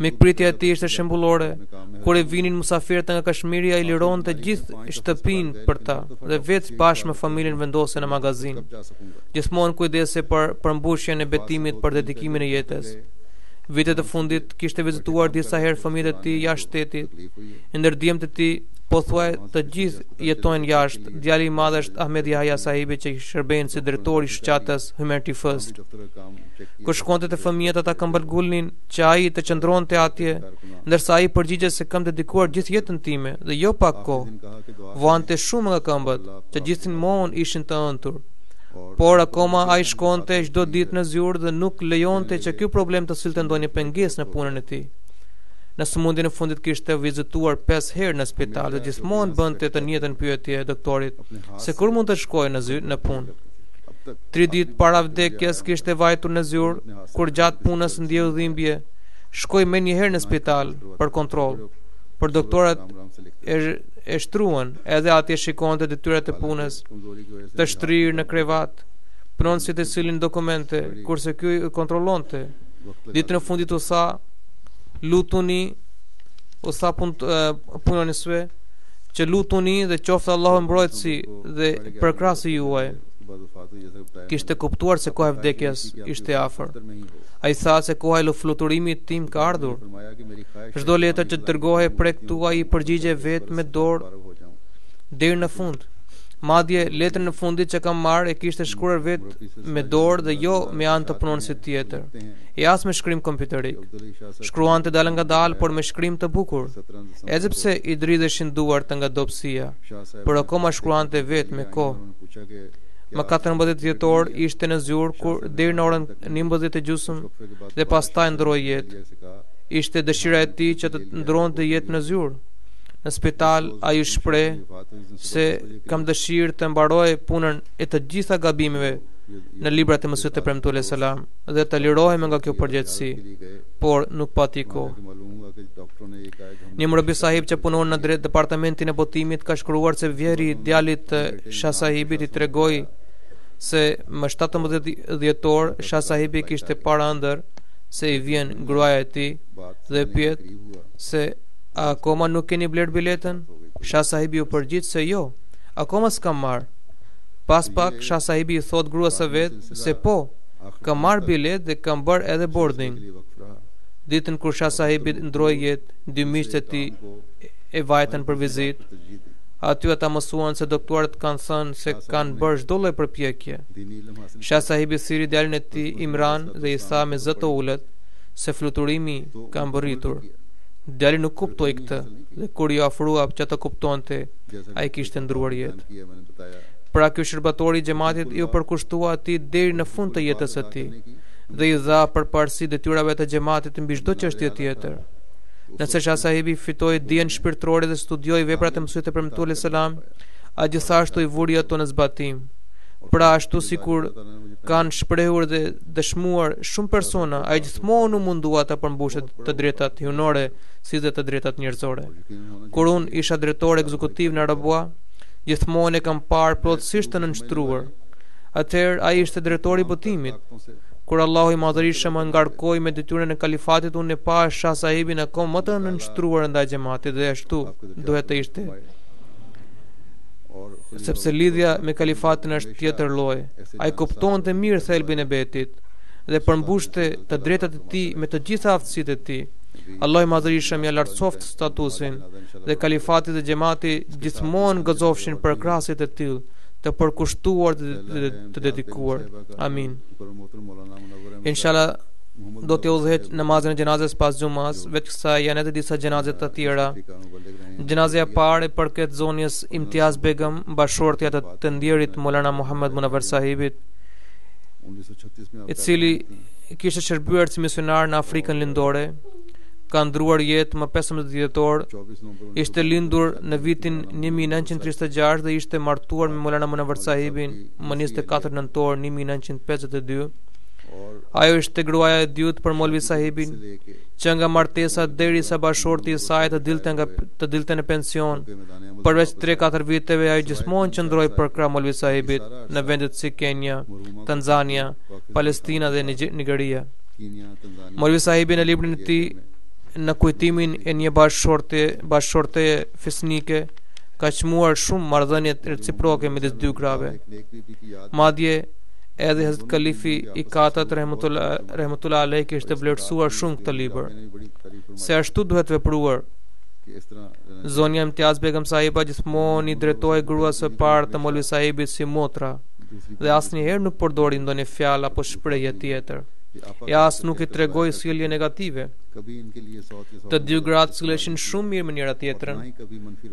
Mikpritja e tij ishte shembullore. Kur e vinin musafirët nga Kashmiri, ai lironte gjithë shtëpinë për ta dhe vetë bashkë me familjen vendose në magazin. Gjithmonë kujdese për mbushjen e betimit për dedikimin e jetës. Vitet e fundit kishte vizituar disa herë fëmijët e tij jashtë shtetit. Ndër djemtë e tij pothuaj të gjithë jetojnë jashtë. Djali i madh është Ahmed Yahya sahibi që shërben si drejtori i shoqatës Humanity First. Kur shkonte te fëmijët ata këmbëlgulnin që ai të qëndronte atje, ndërsa ai përgjigje se kam dedikuar gjithë jetën time dhe jo pak kohë. Voante shumë nga këmbët, që gjithmonë ishin të ëntur. Por akoma ai shkonte çdo ditë në zyrë dhe nuk lejonte që ky problem të sillte ndonjë pengesë në punën e tij. Në sëmundjen e fundit kishte vizituar 5 herë në spital dhe gjithmonë bënte të njëjtën pyetje doktorit se kur mund të shkojë në punë. 3 ditë para vdekjes kishte vajtur në zyrë, kur gjatë punës ndjeu dhimbje. Shkoi menjëherë në spital për kontroll. Por doktorët e shtruan, edhe atje shikonte detyrat e punës, të shtrirë në krevat, pronësit e sillnin dokumente, kurse ky e kontrollonte. Ditën e fundit u tha, lutuni, u tha punonisve, që lutuni dhe qoftë Allahu mbrojtësi dhe përkrahësi juaj. Kishte kuptuar se koha e vdekjes ishte afër. Ai tha se koha e fluturimit tim ka ardhur. Çdo letër që dërgohej prek tuaj i përgjigje vetë me dorë deri në fund. Madje letrën në fundit që kam marrë e kishte shkruar vetë me dorë dhe jo me anë të punonësit tjetër. E as me shkrim kompjuterik. Shkruante dalë nga dalë, por me shkrim të bukur. Edhe pse i dridheshin duart nga dobësia, por akoma shkruante vetë me kohë. Më 14 dhjetor ishte në zyrë kur deri në orën 11:30 dhe pastaj ndroi jetë. Ishte dëshira e tij që të ndronte jetë në zyrë. Në spital ai u shpreh se kam dëshirë të mbaroj punën e të gjitha gabimeve në librat e Mesihut e Premtuar alayhis salam dhe të lirohem nga kjo përgjegjësi, por nuk pati kohë. Një murabi sahib që punon në departamentin e botimit ka shkruar se vjeri i djalit të Shah sahibit i tregoi se më 17 dhjetor Shah sahibi kishte para ëndër se i vjen gruaja e tij dhe pyet se a akoma nuk keni bler biletën? Shah sahibi u përgjigj se jo, akoma s'kam marr. Pas pak Shah sahibi i thot gruas së vet se po, kam marr bilet dhe kam bërë edhe boarding. Ditën kur Shah sahibi ndroi jetë, 2 miqtë e tij e vajtën për vizitë. Aty ata mësuan se doktorët kanë thënë se kanë bërë çdo lloj përpjekje. Shah sahibi thiri djalin e tij Imran dhe i tha me zë të ulët se fluturimi ka mbërritur. Djali nuk kuptoi këtë dhe kur i ofrua që të kuptonte, ai kishte ndruar jetë. Pra ky shërbatori i xhamatit i u përkushtua atij deri në fund të jetës së tij dhe i dha përparësi detyrave të xhamatit mbi çdo çështje tjetër. Nëse Shah Sahibi fitoi dijen shpirtërore dhe studioi veprat e mësuesit e Premtuar selam, ai gjithashtu i vuri ato në zbatim. Pra ashtu sikur kanë shprehur dhe dëshmuar shumë persona, ai gjithmonë u mundua ta përmbushte të drejtat hyjnore si dhe të drejtat njerëzore. Kur unë isha drejtor ekzekutiv në Arabua, gjithmonë e kam parë plotësisht të nënshtruar. Atëherë ai ishte drejtori i botimit. Kur Allahu i Madhërisht më ngarkoi me detyrën e kalifatit, unë e pa Shah Sahibin akoma më të nënshtruar ndaj xhamatit dhe ashtu duhet të ishte. Sepse lidhja me kalifatin është tjetër lloj. Ai kuptonte mirë thelbin e betit dhe përmbushte të drejtat e tij me të gjitha aftësitë e tij. Allahu i Madhërisht ia lartësoft statusin dhe kalifati dhe xhamati gjithmonë gëzofshin për krahasit e tillë, të përkushtuar dhe të dedikuar. Amin. Inshallah do të udhëhet namazin e xhenazës pas xumas, vetë kësaj janë edhe disa xhenaze të tjera. Xhenazja e parë përket zonjës Imtiaz Begum, bashortja të ndjerit Maulana Muhammad Munawar Sahibit, i cili kishte shërbuar si misionar në Afrikën Lindore. Ka ndruar jetë më 15 dhjetor. Ishte lindur në vitin 1936 dhe ishte martuar me Maulana Munawar Sahibin më 24 nëntor 1952. Ajo ishte gruaja e dytë për Molvi Sahibin, që nga martesa derisa bashorti i saj të dilte në pension. Përveç 3-4 viteve ajo gjithmonë qëndroi për krah Molvi Sahibit në vendet si Kenya, Tanzania, Palestina dhe Nigeria. Molvi Sahibi në librin e tij në kujtimin e një bashkëshorte fisnike ka çmuar shumë marrëdhënie reciproke midis dy grave. Madje edhe Hazrat Kalifi i katërt rahmetullah alej kishte vlerësuar shumë këtë libër. Se ashtu duhet vepruar. Zonja Imtiaz Begum Sahiba gjithmonë i drejtoi gruas së parë të Molvi Sahibit si motra dhe asnjëherë nuk përdori ndonjë fjalë apo shprehje tjetër. E as nuk i tregoi sjellje negative. Të dy gratë silleshin shumë mirë me njëra tjetrën.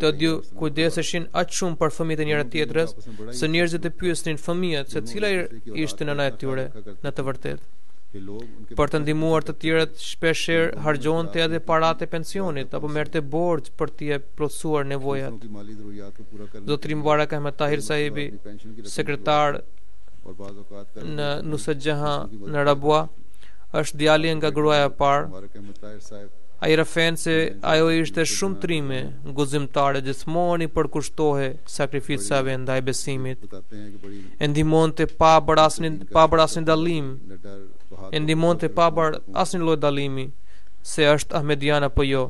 Të dy kujdeseshin aq shumë për fëmijët e njëra tjetrës, se njerëzit e pyesnin fëmijët se cila ishte nëna e tyre. Në të vërtetë, për të ndihmuar të tjerët, shpeshherë harxhonte edhe paratë e pensionit apo merrte borxh për t'i plotësuar nevojat. Zotri Mubarak Ahmed Tahir Sahibi, sekretar në Nusrat Jahan në Rabua, është djali nga gruaja e parë. Ai rëfen se ajo ishte shumë trime, guzimtare, gjithmonë i përkushtohej sakrificave ndaj besimit. E ndihmonte pa bërë asnjë dallim. E ndihmonte pa bërë asnjë lloj dallimi se është ahmedian apo jo.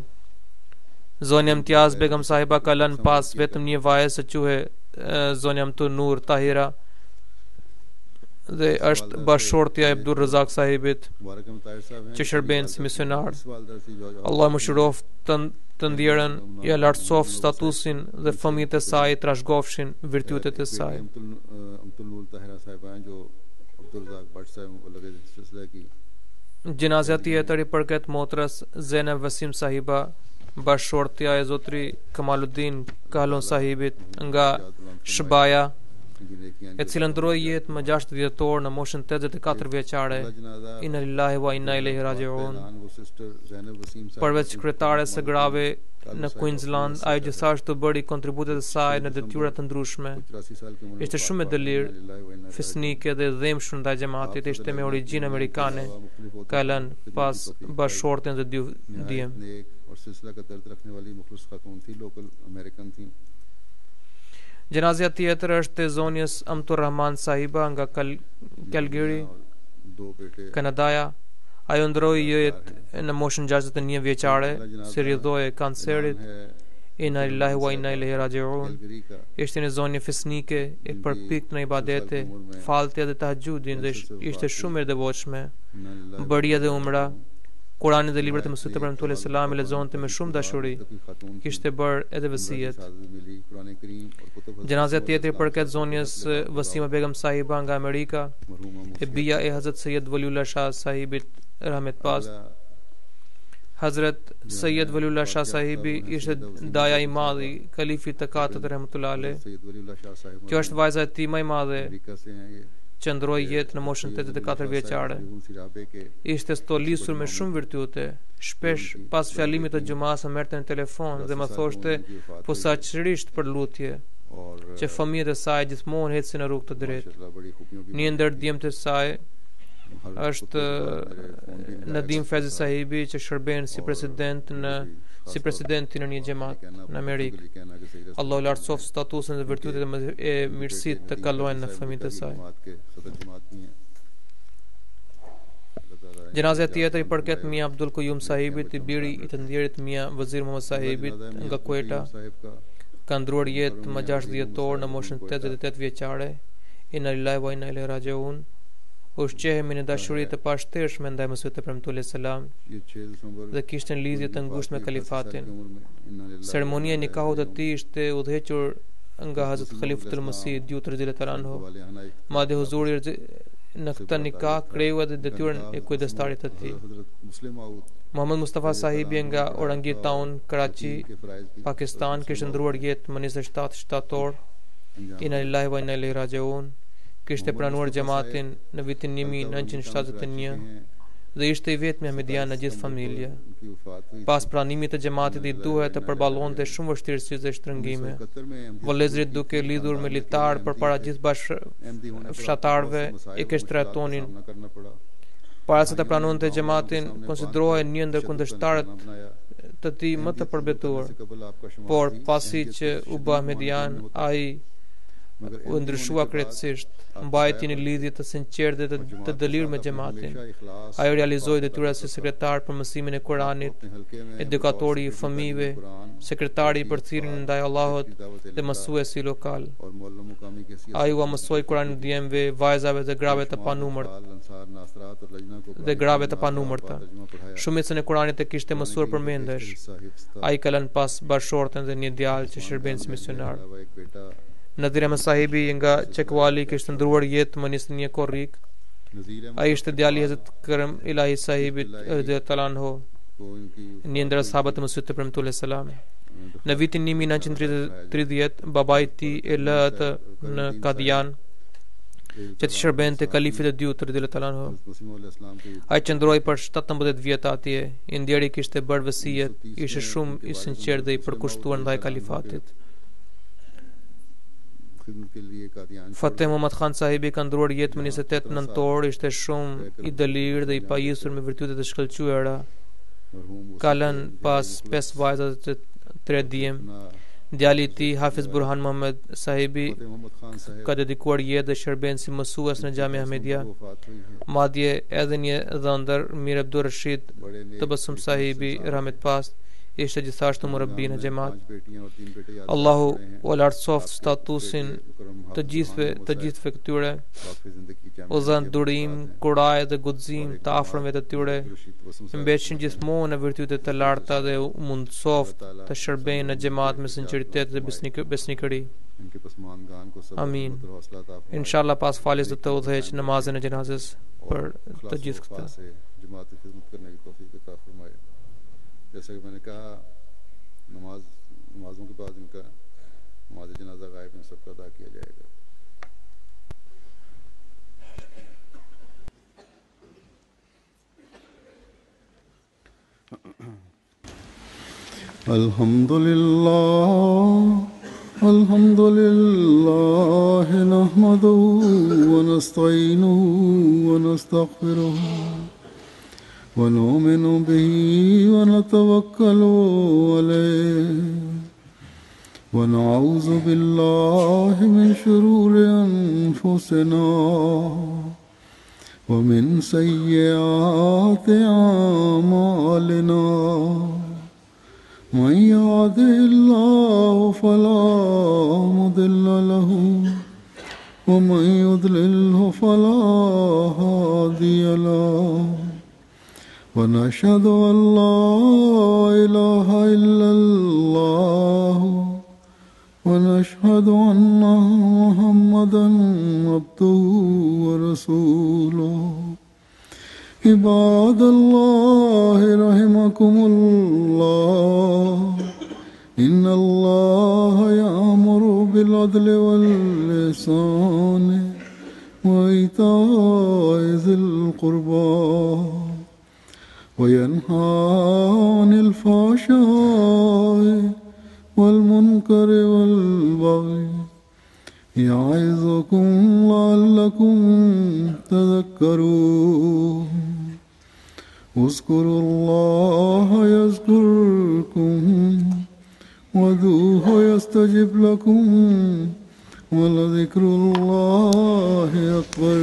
Zonja Imtiaz Begum Sahiba ka lënë pas vetëm një vajzë që quhet zonja Nur Tahira dhe është bashortja e Abdul Razak Sahibit, që shërben si misionar. Allah më shiroft të ndjerën, ja lartësoft statusin dhe fëmijët e saj trashëgofshin virtytet e saj. Gjenazja tjetër i përket motrës Zena Vasim Sahiba, bashortja e zotri Kamaluddin Kahlon Sahibit nga Shbaja, e cilën ndroi jetë më 6 dhjetor në moshën 84 vjeçare. Inna lillahi wa inna ilaihi raji'un. Përveç kryetares së grave në Queensland, ajo gjithashtu bëri kontributet e saj në detyra të ndryshme. Ishte shumë e dëlir, fisnike dhe dhëmshur ndaj xhamatit, ishte me origjinë amerikane, ka lënë pas bashortin dhe dy djem. Gjenazja tjetër është e zonjës Amtur Rahman Sahiba nga Calgary, Kanadaja. Ajo ndroi jetë në moshën 61 vjeçare, si rrjedhoi e kancerit. Inna lillahi wa inna ilaihi raji'un. Ishte një zonjë fisnike, e përpikt në ibadete, falte dhe tahajjudin dhe ishte shumë e devotshme. Bëria dhe umra, Kurani dhe librat e mësuesit e Premtuar selam i lexonte me shumë dashuri. Kishte bërë edhe vësijet. Gjenazja tjetër përket zonjës Vasima Begum Sahiba nga Amerika, e bija e Hazrat Sayyid Waliullah Shah Sahibit rahmet pas. Hazrat Sayyid Waliullah Shah Sahibi ishte daja i madhi kalifit të katërt rahmetullah alej. Kjo është vajza e tij më e madhe. qëndroi jetë në moshën 84 vjeçare. Ishte stolisur me shumë virtute. Shpesh pas fjalimit të xumas më merrte në telefon dhe më thoshte posaçërisht për lutje që fëmijët e saj gjithmonë ecin në rrugë të drejtë. Një ndër djemtë e saj është Nadim Faizi sahibi që shërben si presidenti në një xhamat në Amerikë. Allahu lartësoft statusin dhe virtytet e mirësitë të kalojnë në fëmijët e saj. Gjenazja tjetër i përket Mia Abdul Qayyum sahibit, i biri i të ndjerit Mia Vazir Muhammad sahibit nga Kueta. Ka ndruar jetë më 6 dhjetor në moshën 88 vjeçare. Inna lillahi wa inna ilaihi rajiun. Ushqehemi në dashuri të pashtershme ndaj Mesihut të premtuar alayhis salam dhe kishte një lidhje të ngushtë me kalifatin. Ceremonia e nikahut të tij ishte udhëhequr nga Hazrat Khalifatul Masih Diut radhiyallahu anhu. Madje huzuri në këtë nikah kreu edhe detyrën e kujdestarit të tij. Muhammad Mustafa sahibi nga Orangi Town, Karachi, Pakistan, kishte ndruar jetë më 27 shtator. Inna lillahi wa inna ilaihi rajiun. Kishte pranuar xhamatin në vitin 1971 dhe ishte i vetmi ahmedian në gjithë familja. Pas pranimit të xhamatit i duhet të përballonte shumë vështirësi dhe shtrëngime. Vëllezërit duke lidhur me litar përpara gjithë fshatarëve i kishte trajtonin. Para se të pranonte xhamatin, konsiderohej një ndër kundërshtarët të tij më të përbetuar. Por pasi që u bë ahmedian, ai u ndryshua krejtësisht, mbajti një lidhje të sinqertë dhe të dëlirë me xhamatin. Ai realizoi detyrat si sekretar për mësimin e Kuranit, edukatori i fëmijëve, sekretari i përthirrjen ndaj Allahut dhe mësuesi lokal. Ai u mësoi Kuranin djemve, vajzave dhe grave të panumërta. Shumicën e Kuranit e kishte mësuar përmendesh. Ai ka lënë pas bashortën dhe një djalë që shërben si misionar. Nadir Ahmed sahibi nga Çekwali kishte ndruar jetë më 21 korrik. Ai ishte djali i Hazrat Karam Ilahi sahibit radhiyallahu anhu, një ndër sahabët e Mesihut të premtuar alayhis salam. Në vitin 1930 babai i tij e lë atë në Kadian që të shërbente kalifit e dyut radhiyallahu anhu. Ai qëndroi për 17 vjet atje. I ndjeri kishte bërë vesijet, ishte shumë i sinqertë dhe i përkushtuar ndaj kalifatit. Fateh Muhammad Khan sahibi ka ndruar jetë më 28 nëntor, ishte shumë i dëlirë dhe i pajisur me virtyte të shkëlqyera. Ka lënë pas 5 vajza dhe 3 djem. Djali i tij Hafiz Burhan Muhammad sahibi ka dedikuar jetë dhe shërben si mësues në Xhamia Ahmedia. Madje edhe një dhëndër Mir Abdur Rashid Tabassum sahibi rahmet pas ishte gjithashtu murabbi në xhamat. Allahu u lartësoft statusin të gjithëve këtyre, u dhën durim, kuraj dhe guxim të afërmve të tyre, mbetshin gjithmonë në virtyte të larta dhe u mundsoft të shërbejnë në xhamat me sinqeritet dhe besnikëri. Amin. Inshallah pas faljes do të udhëheq namazin e xhenazes për të gjithë këtë. जैसा कि मैंने कहा नमाजों के बाद इनका नमाज जनाजा गायब इन सबका अदा किया जाएगा. अल्हम्दुलिल्लाह नहमदुहु व नस्तईनुहु व नस्तगफिरुहु ونؤمن به ونتوكل عليه ونعوذ بالله من شرور أنفسنا ومن سيئات أعمالنا من يهده الله فلا مضل له ومن يضلله فلا هادي له ونشهد أن لا إله إلا الله ونشهد أن محمدا عبده ورسوله. عباد الله رحمكم الله إن الله يأمر بالعدل والإحسان وإيتاء ذي القربى وينهى عن الفحشاء والمنكر والبغي يعظكم لعلكم تذكرون اذكروا الله يذكركم وادعوه يستجب لكم ولذكر الله أكبر.